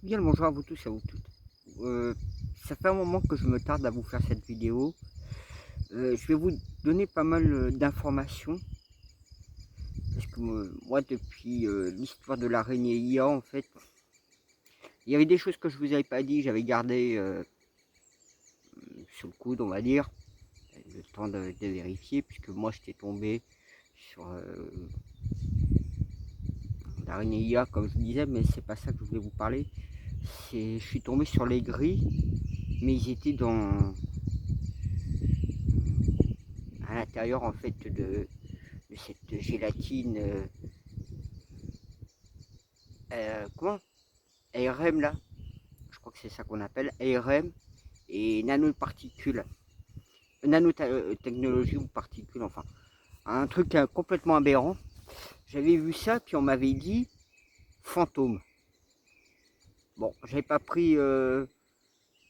Bien le bonjour à vous tous et à vous toutes. Heu, Ça fait un moment que je me tarde à vous faire cette vidéo. Je vais vous donner pas mal, d'informations parce que moi depuis, l'histoire de l'araignée IA en fait, il y avait des choses que je vous avais pas dit, j'avais gardé, sous le coude on va dire, le temps de vérifier puisque moi j'étais tombé sur, l'araignée IA comme je vous disais, mais c'est pas ça que je voulais vous parler. Je suis tombé sur les grilles, mais ils étaient à l'intérieur en fait de cette gélatine, comment? ARM là, je crois que c'est ça qu'on appelle ARM et nanoparticules, nanotechnologie ou particules, enfin, un truc complètement aberrant. J'avais vu ça, puis on m'avait dit fantôme. Bon, j'avais pas pris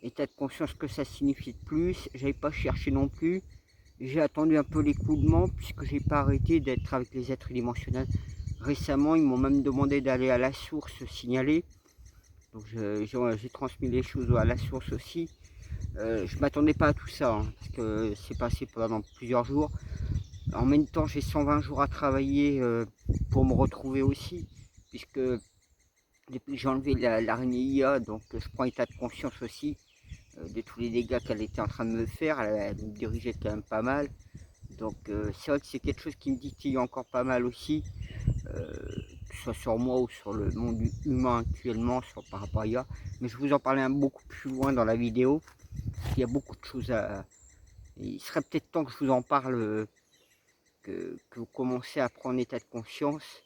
état de conscience que ça signifiait de plus, j'avais pas cherché non plus. J'ai attendu un peu l'écoulement puisque j'ai pas arrêté d'être avec les êtres dimensionnels. Récemment, ils m'ont même demandé d'aller à la source signaler. Donc j'ai transmis les choses à la source aussi. Je m'attendais pas à tout ça, hein, parce que c'est passé pendant plusieurs jours. En même temps, j'ai 120 jours à travailler pour me retrouver aussi, puisque depuis que j'ai enlevé l'araignée IA, donc je prends état de conscience aussi de tous les dégâts qu'elle était en train de me faire. Elle me dirigeait quand même pas mal. Donc c'est vrai que c'est quelque chose qui me titille encore pas mal aussi, que ce soit sur moi ou sur le monde humain actuellement par rapport à IA. Mais je vais vous en parler beaucoup plus loin dans la vidéo. Il y a beaucoup de choses à... Il serait peut-être temps que je vous en parle, que vous commencez à prendre état de conscience.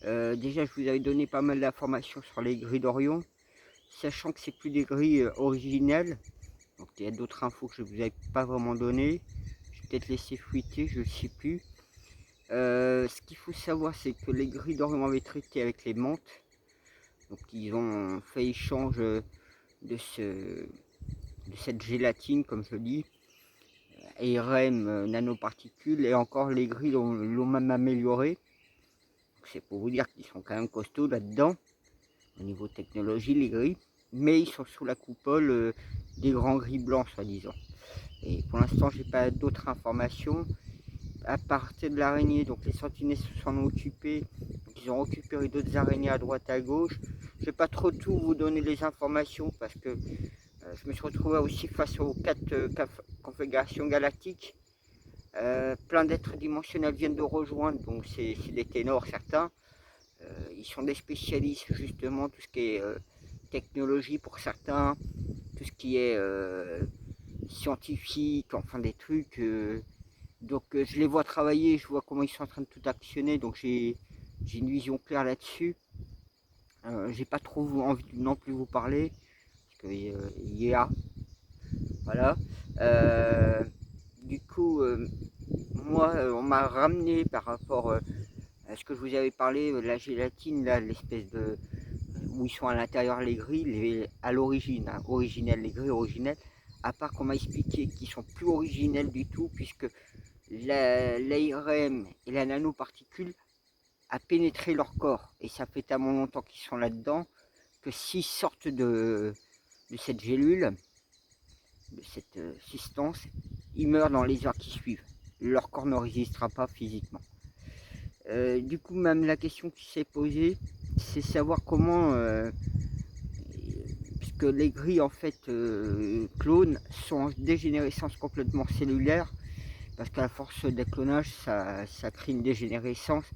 Déjà, je vous avais donné pas mal d'informations sur les grilles d'Orion, sachant que c'est plus des grilles originelles. Donc il y a d'autres infos que je ne vous avais pas vraiment données. Je vais peut-être laisser fuiter, je ne sais plus. Ce qu'il faut savoir, c'est que les grilles d'Orion avaient traité avec les menthes. Donc ils ont fait échange de cette gélatine, comme je dis, ARM nanoparticules, et encore les grilles l'ont même amélioré. C'est pour vous dire qu'ils sont quand même costauds là-dedans, au niveau technologie, les grilles, mais ils sont sous la coupole des grands grilles blancs, soi-disant. Et pour l'instant, j'ai pas d'autres informations. À partir de l'araignée, donc les sentinelles se sont occupés, donc ils ont récupéré d'autres araignées à droite à gauche. Je vais pas trop tout vous donner les informations parce que je me suis retrouvé aussi face aux 4 configurations galactiques. Plein d'êtres dimensionnels viennent de rejoindre, donc c'est des ténors certains. Ils sont des spécialistes justement, tout ce qui est technologie pour certains, tout ce qui est scientifique, enfin des trucs. Donc je les vois travailler, je vois comment ils sont en train de tout actionner, donc j'ai une vision claire là-dessus. J'ai pas trop envie non plus vous parler, parce que yeah, voilà. Euh, du coup, moi, on m'a ramené par rapport à ce que je vous avais parlé, la gélatine, là, l'espèce de où ils sont à l'intérieur les grilles, à l'origine, hein, originelles, les grilles originelles, à part qu'on m'a expliqué qu'ils sont plus originelles du tout, puisque l'ARM et la nanoparticule a pénétré leur corps, et ça fait tellement longtemps qu'ils sont là-dedans, que s'ils sortent de cette gélule, de cette substance, ils meurent dans les heures qui suivent. Leur corps ne résistera pas physiquement. Du coup, même la question qui s'est posée, c'est savoir comment, puisque les grilles en fait clones sont en dégénérescence complètement cellulaire, parce qu'à force de clonage, ça crée une dégénérescence.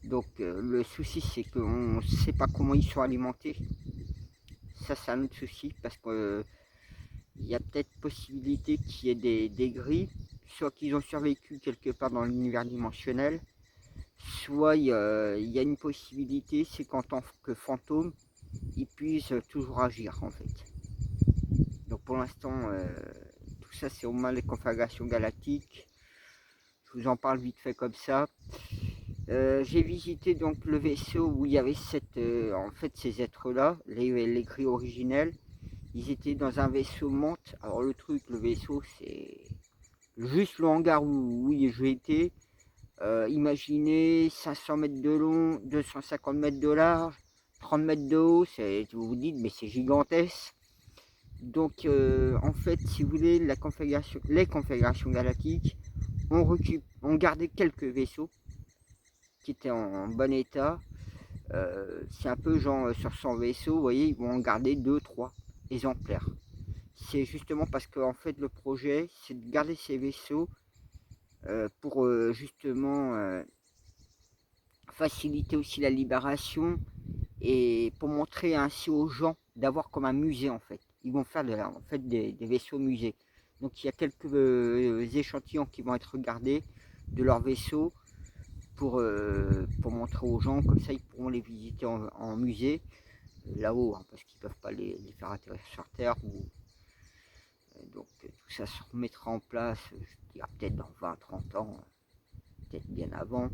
Donc le souci, c'est qu'on ne sait pas comment ils sont alimentés. Ça, c'est un autre souci, parce qu'il y a peut-être possibilité qu'il y ait des grilles, soit qu'ils ont survécu quelque part dans l'univers dimensionnel, soit il y a une possibilité, c'est qu'en tant que fantôme, ils puissent toujours agir en fait. Donc pour l'instant, tout ça c'est au moins les conflagrations galactiques. Je vous en parle vite fait comme ça. J'ai visité donc le vaisseau où il y avait en fait ces êtres-là, les gris originels. Ils étaient dans un vaisseau menthe. Alors le truc, le vaisseau, c'est juste le hangar où j'ai été. Imaginez 500 mètres de long, 250 mètres de large, 30 mètres de haut, vous vous dites, mais c'est gigantesque. Donc, en fait, si vous voulez, les confédérations galactiques ont gardé quelques vaisseaux qui étaient en bon état. C'est un peu genre sur 100 vaisseaux, vous voyez, ils vont en garder 2-3 exemplaires. C'est justement parce que en fait, le projet, c'est de garder ces vaisseaux pour justement faciliter aussi la libération et pour montrer ainsi aux gens d'avoir comme un musée en fait. Ils vont faire en fait des vaisseaux musées. Donc il y a quelques échantillons qui vont être regardés de leurs vaisseaux pour montrer aux gens, comme ça ils pourront les visiter en musée là-haut, hein, parce qu'ils ne peuvent pas les faire atterrir sur Terre. Donc tout ça se remettra en place, je dirais peut-être dans 20-30 ans, peut-être bien avant.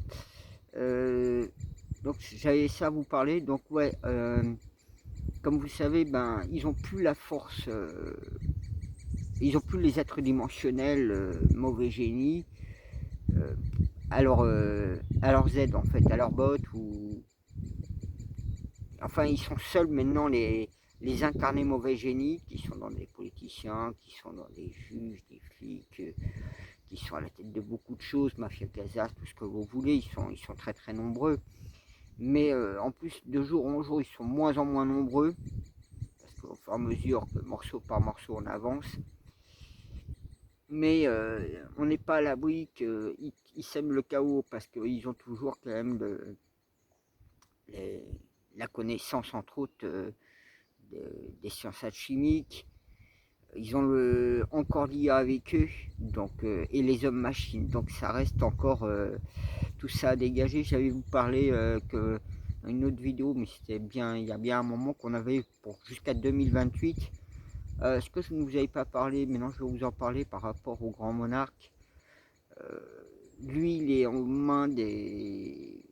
Donc j'avais ça à vous parler. Donc ouais, comme vous savez, ben ils ont plus la force, ils ont plus les êtres dimensionnels, mauvais génie, à leur Z en fait, à leur bot ou enfin ils sont seuls maintenant les incarnés mauvais génie qui sont dans des politiciens, qui sont dans des juges, des flics, qui sont à la tête de beaucoup de choses, mafia Gaza, tout ce que vous voulez, ils sont très très nombreux. Mais en plus, de jour en jour, ils sont moins en moins nombreux, parce qu'au fur et à mesure que morceau par morceau on avance. Mais on n'est pas à l'abri qu'ils sèment le chaos, parce qu'ils ont toujours quand même la connaissance, entre autres, des sciences alchimiques. Ils ont encore l'IA avec eux, donc, et les hommes-machines. Donc ça reste encore tout ça à dégager. J'avais vous parlé que une autre vidéo, mais c'était bien, il y a bien un moment qu'on avait pour jusqu'à 2028. Ce que je ne vous avais pas parlé, maintenant je vais vous en parler par rapport au grand monarque. Lui, il est aux mains des,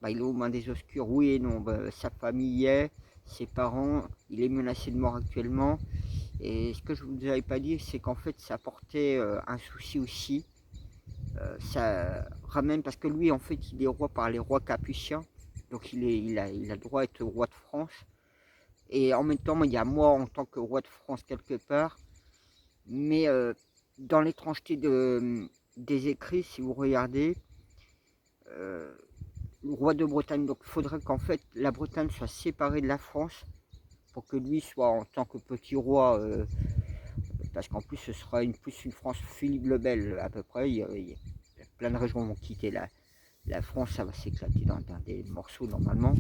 il est aux mains des obscurs, oui et non. Sa famille y est, ses parents, il est menacé de mort actuellement. Et ce que je ne vous avais pas dit, c'est qu'en fait, ça apportait un souci aussi. Ça ramène, parce que lui, en fait, il est roi par les rois capuciens. Donc il a le droit d'être roi de France. Et en même temps, il y a moi en tant que roi de France quelque part. Mais dans l'étrangeté des écrits, si vous regardez, le roi de Bretagne, donc il faudrait qu'en fait la Bretagne soit séparée de la France pour que lui soit en tant que petit roi, parce qu'en plus ce sera plus une France Philippe le Bel à peu près. Il y a plein de régions vont quitter la France, ça va s'éclater dans des morceaux normalement.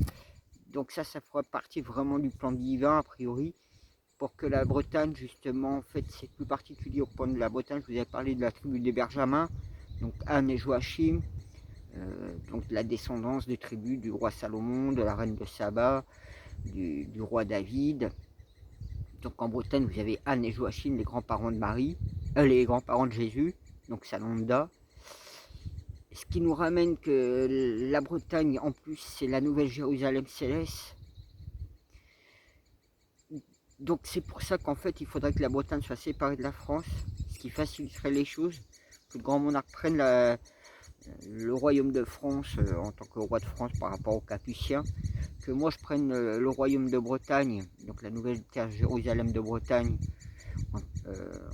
Donc ça fera partie vraiment du plan divin a priori, pour que la Bretagne justement, en fait c'est plus particulier au point de la Bretagne. Je vous avais parlé de la tribu des Benjamins, donc Anne et Joachim, donc la descendance des tribus du roi Salomon, de la reine de Saba, du roi David. Donc en Bretagne vous avez Anne et Joachim, les grands-parents de Marie, les grands-parents de Jésus, donc Salonda. Ce qui nous ramène que la Bretagne, en plus, c'est la nouvelle Jérusalem céleste. Donc c'est pour ça qu'en fait, il faudrait que la Bretagne soit séparée de la France, ce qui faciliterait les choses, que le grand monarque prenne le royaume de France en tant que roi de France par rapport aux Capuciens, que moi je prenne le royaume de Bretagne, donc la nouvelle terre Jérusalem de Bretagne,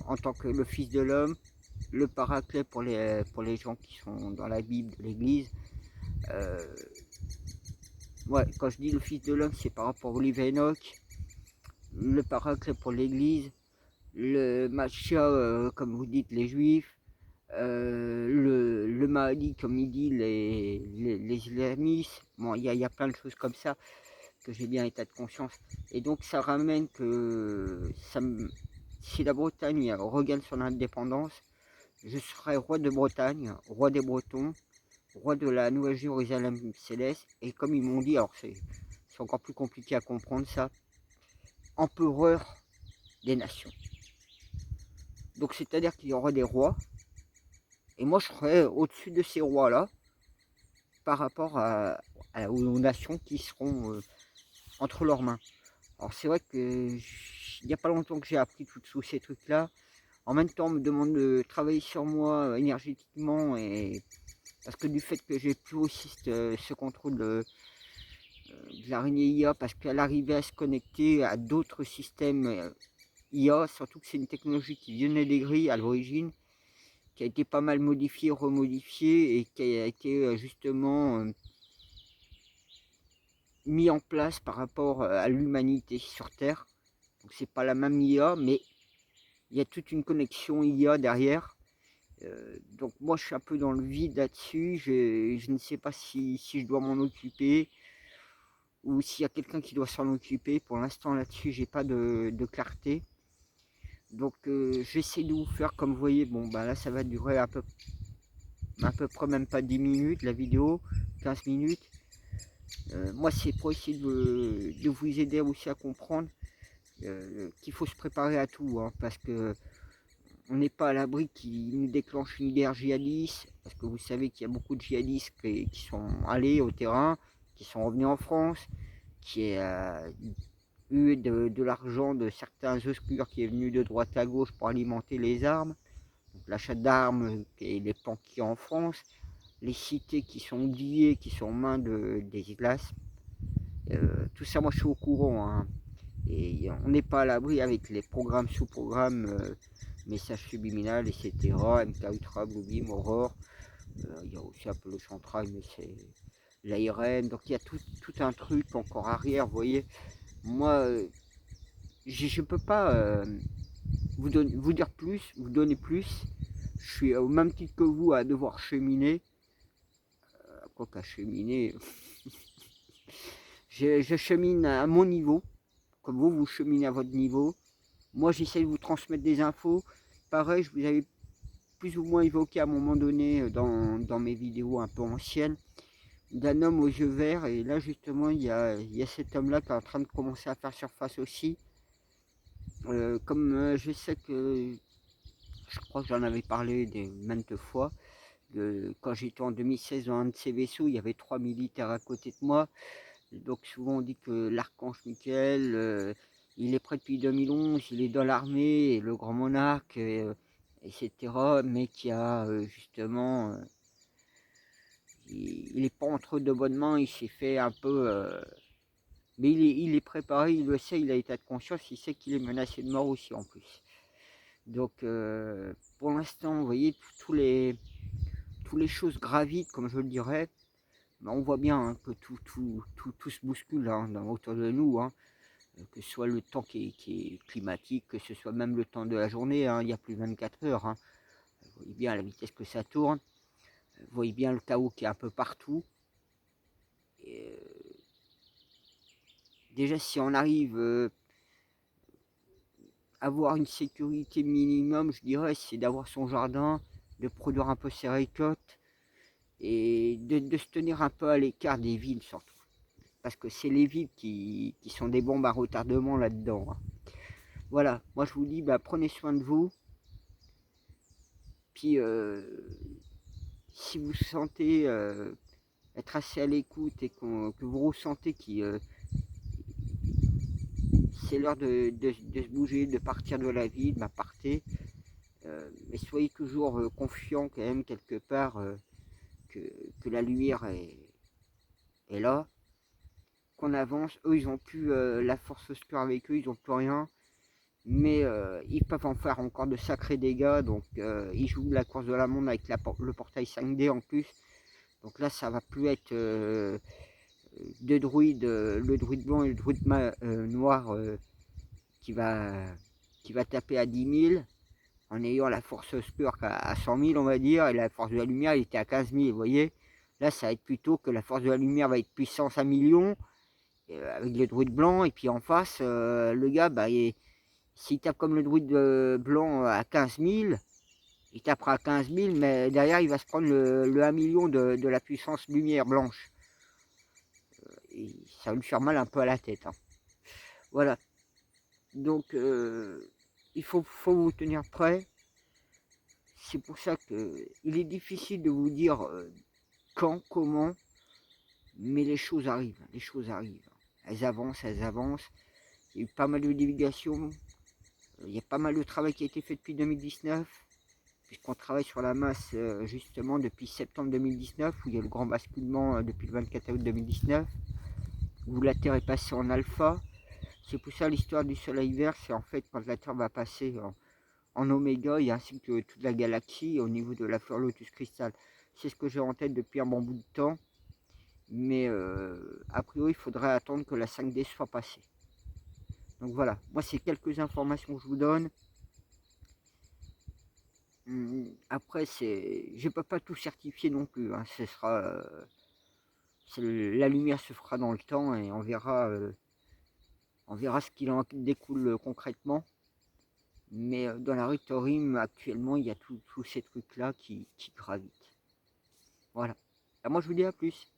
en tant que le fils de l'homme, le paraclet pour les gens qui sont dans la Bible de l'Église. Ouais, quand je dis le fils de l'homme, c'est par rapport au livre Enoch, le paraclet pour l'Église, le Machia, comme vous dites, les Juifs, le Mahdi, comme il dit, les islamistes. Bon, il y a plein de choses comme ça que j'ai bien état de conscience. Et donc ça ramène que si la Bretagne regagne son indépendance, je serai roi de Bretagne, roi des Bretons, roi de la Nouvelle Jérusalem céleste. Et comme ils m'ont dit, alors c'est encore plus compliqué à comprendre ça, empereur des nations. Donc c'est-à-dire qu'il y aura des rois, et moi je serai au-dessus de ces rois-là, par rapport aux nations qui seront entre leurs mains. Alors c'est vrai que il n'y a pas longtemps que j'ai appris tous ces trucs-là. En même temps, on me demande de travailler sur moi énergétiquement, et parce que du fait que j'ai plus aussi ce contrôle de l'araignée IA parce qu'elle arrivait à se connecter à d'autres systèmes IA, surtout que c'est une technologie qui venait des grilles à l'origine, qui a été pas mal modifiée, remodifiée et qui a été justement mis en place par rapport à l'humanité sur Terre. Donc c'est pas la même IA, mais il y a toute une connexion IA derrière. Donc moi je suis un peu dans le vide là-dessus, je ne sais pas si je dois m'en occuper ou s'il y a quelqu'un qui doit s'en occuper. Pour l'instant là-dessus j'ai pas de clarté. Donc j'essaie de vous faire comme vous voyez, bon bah là ça va durer à peu près même pas 10 minutes la vidéo, 15 minutes. Moi c'est pour essayer de vous aider aussi à comprendre qu'il faut se préparer à tout, hein, parce que on n'est pas à l'abri qu'il nous déclenche une guerre djihadiste, parce que vous savez qu'il y a beaucoup de djihadistes qui sont allés au terrain, qui sont revenus en France, qui a eu de l'argent de certains obscurs qui est venu de droite à gauche pour alimenter les armes, l'achat d'armes et les plans qu'il y a en France, les cités qui sont oubliées, qui sont aux mains des glaces. Tout ça, moi je suis au courant, hein. Et on n'est pas à l'abri avec les programmes sous-programmes, messages subliminales, etc. MK Ultra, Bluebeam, Aurore. Il y a aussi un peu le Central, mais c'est l'ARN. Donc il y a tout un truc encore arrière, vous voyez. Moi, je ne peux pas vous dire plus, vous donner plus. Je suis au même titre que vous à devoir cheminer. Quoi qu'à cheminer, je chemine à mon niveau, comme vous cheminez à votre niveau. Moi, j'essaie de vous transmettre des infos. Pareil, je vous avais plus ou moins évoqué à un moment donné dans mes vidéos un peu anciennes, d'un homme aux yeux verts. Et là, justement, il y a cet homme-là qui est en train de commencer à faire surface aussi. Comme je sais que, je crois que j'en avais parlé maintes fois, quand j'étais en 2016 dans un de ces vaisseaux, il y avait 3 militaires à côté de moi. Donc souvent on dit que l'archange Michael, il est prêt depuis 2011, il est dans l'armée, et le grand monarque, etc. Mais qui a justement, il n'est pas entre de bonnes mains, il s'est fait un peu... mais il est préparé, il le sait, il a état de conscience, il sait qu'il est menacé de mort aussi en plus. Donc pour l'instant, vous voyez, toutes les choses gravitent, comme je le dirais. Ben, on voit bien hein, que tout se bouscule hein, autour de nous, hein, que ce soit le temps qui est climatique, que ce soit même le temps de la journée, hein, il y a plus de 24 heures. Hein. Vous voyez bien la vitesse que ça tourne, vous voyez bien le chaos qui est un peu partout. Et, déjà si on arrive à avoir une sécurité minimum, je dirais, c'est d'avoir son jardin, de produire un peu ses récoltes et de se tenir un peu à l'écart des villes surtout. Parce que c'est les villes qui sont des bombes à retardement là-dedans. Hein. Voilà, moi je vous dis, bah, prenez soin de vous. Puis si vous sentez être assez à l'écoute et que vous ressentez que c'est l'heure de se bouger, de partir de la ville, bah, partez. Mais soyez toujours confiant quand même quelque part que la lumière est là, qu'on avance. Eux, ils n'ont plus la force obscure avec eux, ils n'ont plus rien. Mais ils peuvent en faire encore de sacrés dégâts. Donc ils jouent la course de la montre avec le portail 5D en plus. Donc là, ça va plus être deux druides, le druide blanc et le druide noir qui va taper à 10 000 en ayant la force obscure à 100 000 on va dire, et la force de la lumière il était à 15 000, vous voyez. Là ça va être plutôt que la force de la lumière va être puissance à millions, avec le druide blanc, et puis en face, le gars, bah, s'il tape comme le druide blanc à 15 000, il tapera à 15 000, mais derrière il va se prendre le 1 million de la puissance lumière blanche. Et ça va lui faire mal un peu à la tête. Hein. Voilà. Donc il faut vous tenir prêt. C'est pour ça qu'il est difficile de vous dire quand, comment, mais les choses arrivent, les choses arrivent. Elles avancent, elles avancent. Il y a eu pas mal de divulgations, il y a pas mal de travail qui a été fait depuis 2019, puisqu'on travaille sur la masse justement depuis septembre 2019, où il y a le grand basculement depuis le 24 août 2019. où la Terre est passée en alpha. C'est pour ça l'histoire du soleil vert, c'est en fait quand la Terre va passer en oméga, et ainsi que toute la galaxie au niveau de la fleur Lotus cristal. C'est ce que j'ai en tête depuis un bon bout de temps, mais a priori il faudrait attendre que la 5D soit passée. Donc voilà, moi c'est quelques informations que je vous donne. Après, je ne peux pas tout certifier non plus, hein. Ce sera, la lumière se fera dans le temps et on verra ce qu'il en découle concrètement. Mais dans la rue Torim, actuellement, il y a tous ces trucs-là qui gravitent. Voilà. Et moi, je vous dis à plus.